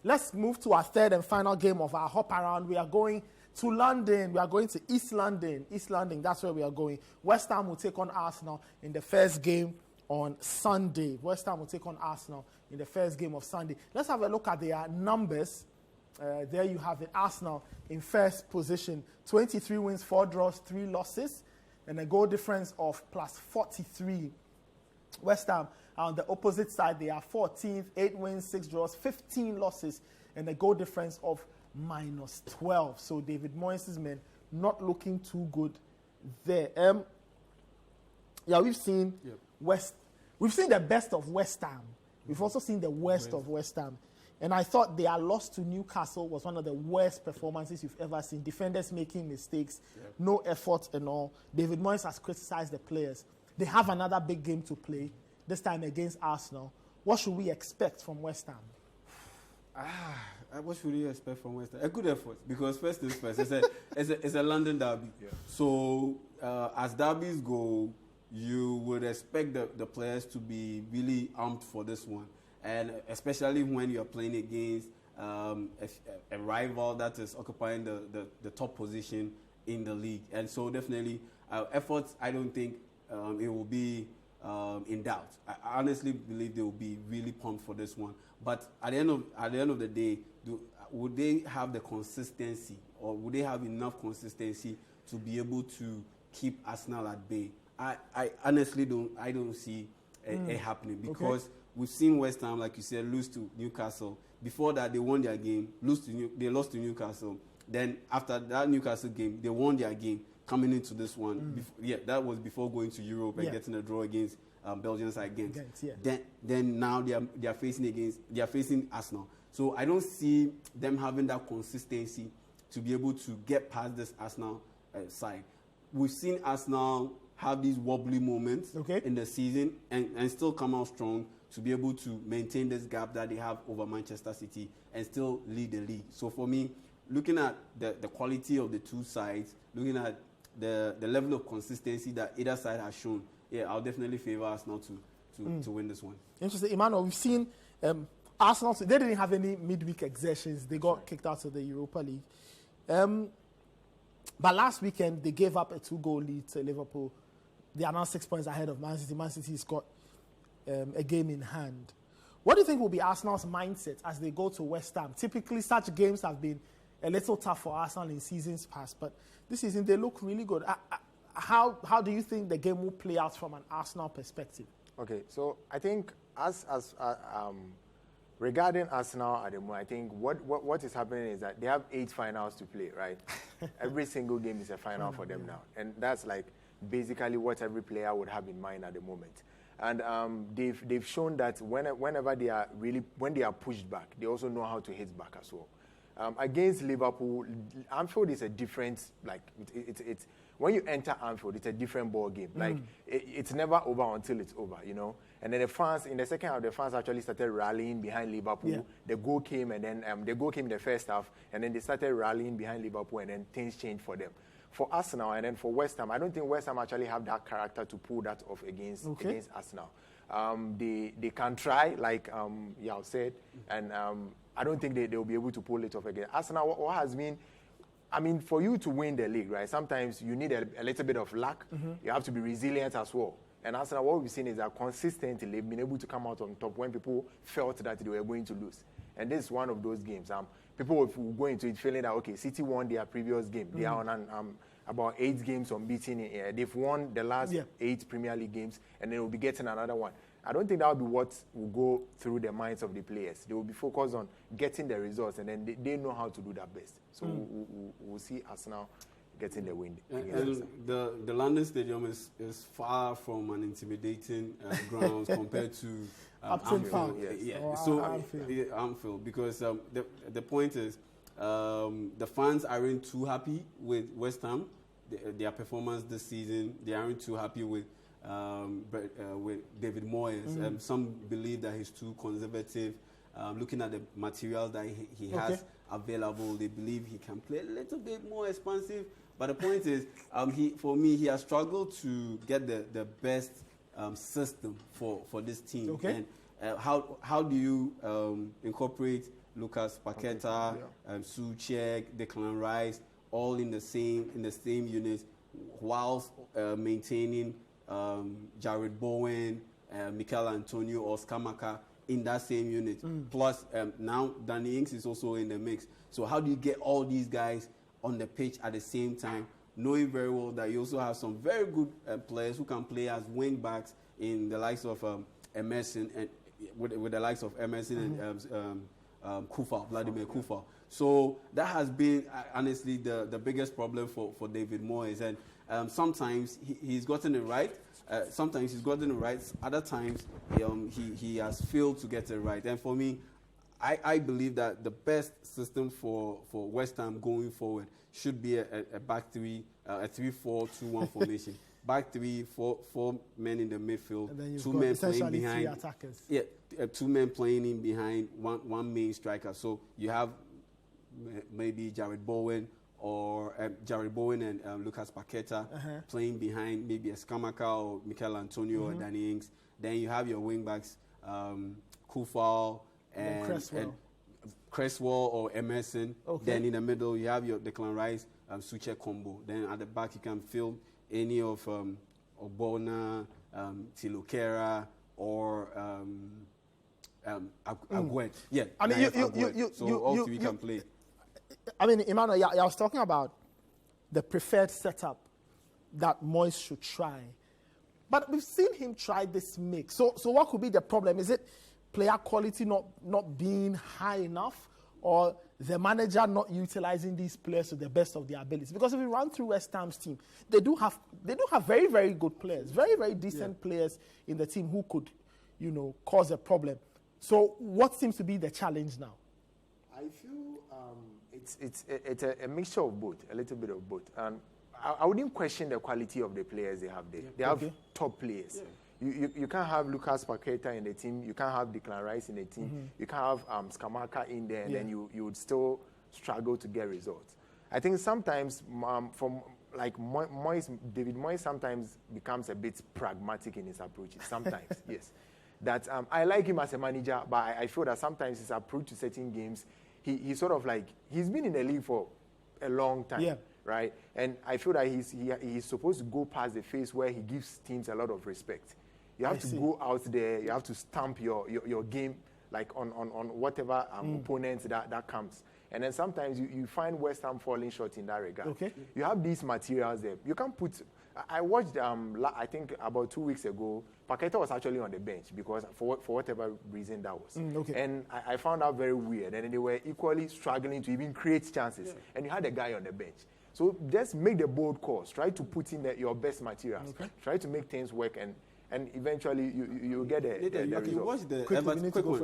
let's move to our third and final game of our hop around. We are going to London. We are going to East London. East London, that's where we are going. West Ham will take on Arsenal in the first game on Sunday. West Ham will take on Arsenal in the first game of Sunday. Let's have a look at their numbers. There you have it. Arsenal in first position. 23 wins, 4 draws, 3 losses, and a goal difference of plus 43. West Ham on the opposite side, they are 14th, 8 wins, 6 draws, 15 losses, and a goal difference of minus 12. So David Moyes' men not looking too good there. We've seen we've seen the best of West Ham. We've also seen the worst of West Ham. And I thought their loss to Newcastle was one of the worst performances you've ever seen. Defenders making mistakes, no effort and all. David Moyes has criticized the players. They have another big game to play, this time against Arsenal. What should we expect from West Ham? What should you expect from West Ham? A good effort, because first things first, it's a London derby. Yeah. So as derbies go, you would expect the players to be really amped for this one. And especially when you're playing against a rival that is occupying the top position in the league. And so definitely, efforts, I don't think it will be in doubt. I honestly believe they will be really pumped for this one. But at the end of the day, would they have the consistency, or would they have enough consistency to be able to keep Arsenal at bay? I honestly don't see it happening, because we've seen West Ham, like you said, lose to Newcastle. Before that, they won their game, they lost to Newcastle. Then after that Newcastle game, they won their game coming into this one. That was before going to Europe and getting a draw against Belgian side Ghent. Then now they are facing Arsenal. So I don't see them having that consistency to be able to get past this Arsenal side. We've seen Arsenal have these wobbly moments in the season and still come out strong to be able to maintain this gap that they have over Manchester City and still lead the league. So for me, looking at the quality of the two sides, looking at the level of consistency that either side has shown, I'll definitely favor Arsenal to win this one. Interesting. Emmanuel, we've seen Arsenal, they didn't have any midweek exertions. They got kicked out of the Europa League. But last weekend, they gave up a 2-goal lead to Liverpool. They are now 6 points ahead of Man City. Man City's got a game in hand. What do you think will be Arsenal's mindset as they go to West Ham? Typically, such games have been a little tough for Arsenal in seasons past, but this season they look really good. How do you think the game will play out from an Arsenal perspective? Okay, so I think regarding Arsenal at the moment, I think what is happening is that they have 8 finals to play, right? Every single game is a final for them now, and that's like basically what every player would have in mind at the moment. And they've shown that whenever when they are pushed back, they also know how to hit back as well. Against Liverpool, Anfield is a different, like, it's when you enter Anfield, it's a different ball game. Like, it's never over until it's over, you know. And then the fans, in the second half, the fans actually started rallying behind Liverpool. Yeah. The goal came, and then the goal came in the first half, and then they started rallying behind Liverpool, and then things changed for them. For Arsenal and then for West Ham, I don't think West Ham actually have that character to pull that off against Arsenal. They can try, like Yao said, and I don't think they will be able to pull it off again. Arsenal, what has been, I mean, for you to win the league, right, sometimes you need a little bit of luck. You have to be resilient as well. And Arsenal, what we've seen is that consistently they've been able to come out on top when people felt that they were going to lose. And this is one of those games. People will go into it feeling that, okay, City won their previous game. They are on about 8 games unbeaten. They've won the last 8 Premier League games, and they will be getting another one. I don't think that will be what will go through the minds of the players. They will be focused on getting the results, and then they know how to do that best. So we'll see Arsenal getting the win. And the London Stadium is far from an intimidating ground compared to Anfield. Anfield, because the point is the fans aren't too happy with West Ham, their performance this season. They aren't too happy with David Moyes. Some believe that he's too conservative. Looking at the materials that he has available, they believe he can play a little bit more expansive. But the point is, he has struggled to get the best system for this team. And how do you incorporate Lucas Paqueta, Souček, Declan Rice, all in the same unit, whilst maintaining Jared Bowen, Mikel Antonio or Skamaka in that same unit. Plus, now Danny Ings is also in the mix. So how do you get all these guys on the pitch at the same time, knowing very well that you also have some very good players who can play as wing backs in the likes of Emerson and with the likes of Emerson and Kufal, Vladimir Kufal. So that has been honestly the biggest problem for David Moyes. And sometimes he's gotten it right. Sometimes he's gotten it right. Other times he has failed to get it right. And for me, I believe that the best system for West Ham going forward should be a back three, a 3-4-2-1 formation. Back three, four men in the midfield, and then you've 2 got men playing essentially behind. 3 attackers. Yeah, 2 men playing in behind one main striker. So you have maybe Jared Bowen and Lucas Paqueta playing behind maybe a Skamaka or Mikel Antonio or Danny Ings. Then you have your wing backs, Kufal and Cresswell or Emerson. Okay. Then in the middle you have your Declan Rice, Souček combo. Then at the back you can fill any of Ogbonna, Tilokera, or Aguet. Yeah, I mean, all three can play. I mean, Emmanuel, I was talking about the preferred setup that Moyes should try. But we've seen him try this mix. So what could be the problem? Is it player quality not being high enough, or the manager not utilizing these players to the best of their abilities? Because if you run through West Ham's team, they do have very, very good players, very, very decent players in the team who could, cause a problem. So what seems to be the challenge now? I feel it's a mixture of both, a little bit of both. And I wouldn't question the quality of the players they have there. They have top players. Yeah. You can't have Lucas Paqueta in the team. You can't have Declan Rice in the team. You can't have Skamaka in there, and then you would still struggle to get results. I think sometimes David Moyes sometimes becomes a bit pragmatic in his approaches. Sometimes, yes. That I like him as a manager, but I feel that sometimes his approach to certain games, he's sort of like, he's been in the league for a long time, right? And I feel that he's supposed to go past the phase where he gives teams a lot of respect. You have to go out there, you have to stamp your game like on whatever opponents that comes. And then sometimes you find West Ham falling short in that regard. Okay. You have these materials there. You can put... I watched, I think about 2 weeks ago, Paqueta was actually on the bench because for whatever reason that was. And I found out very weird. And they were equally struggling to even create chances. And you had a guy on the bench. So just make the bold calls. Try to put in your best materials. Try to make things work, and eventually you get the result.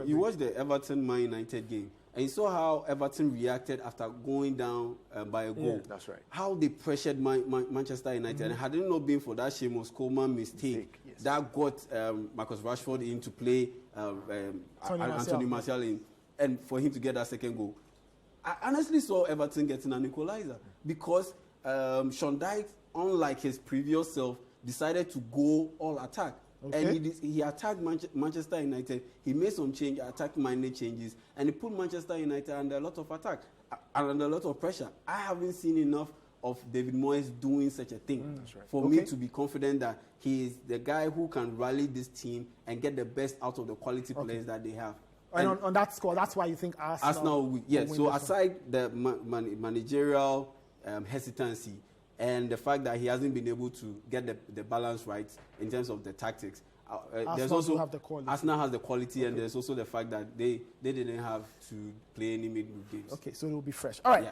You watched the Everton-Man United game, and you saw how Everton reacted after going down by a goal. That's right. How they pressured Manchester United. And had it not been for that Seamus Coleman mistake that got Marcus Rashford in to play Anthony Martial in, and for him to get that second goal, I honestly saw Everton getting an equalizer because Sean Dyche, unlike his previous self, decided to go all attack. And he attacked Manchester United. He made some minor changes, and he put Manchester United under a lot of attack and under a lot of pressure. I haven't seen enough of David Moyes doing such a thing for me to be confident that he is the guy who can rally this team and get the best out of the quality players that they have. And on that score, that's why you think Arsenal will win. So aside the managerial hesitancy, and the fact that he hasn't been able to get the balance right in terms of the tactics. There's also Arsenal has the quality, and there's also the fact that they didn't have to play any midweek games. Okay, so it will be fresh. All right.